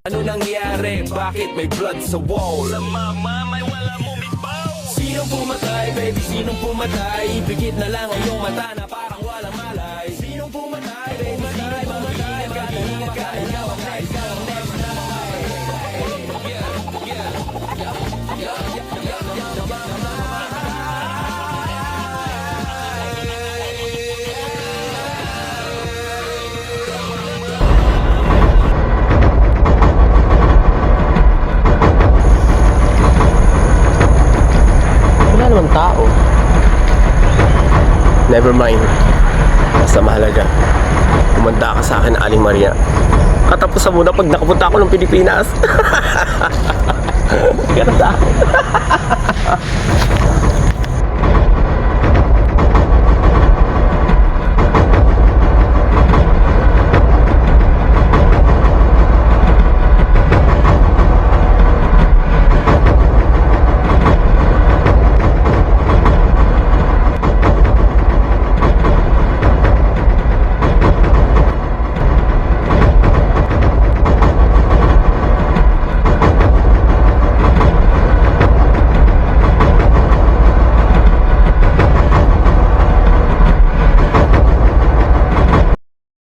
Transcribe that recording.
Ano nangyari? Bakit may blood sa wall? Sa mama may wala mumibaw. Sinong pumatay, baby? Sinong pumatay? Pigit na lang ang iyong mata na parang walang malay. Sinong pumatay, baby? Sinong pumatay? Ingat ka, ikaw ang next, ikaw ang next na mamatay. Wala naman tao. Never mind. Basta mahalaga. Kumanda ka sa akin, Aling Maria. Katapusan muna pag nakapunta ako ng Pilipinas. Ganun sa akin.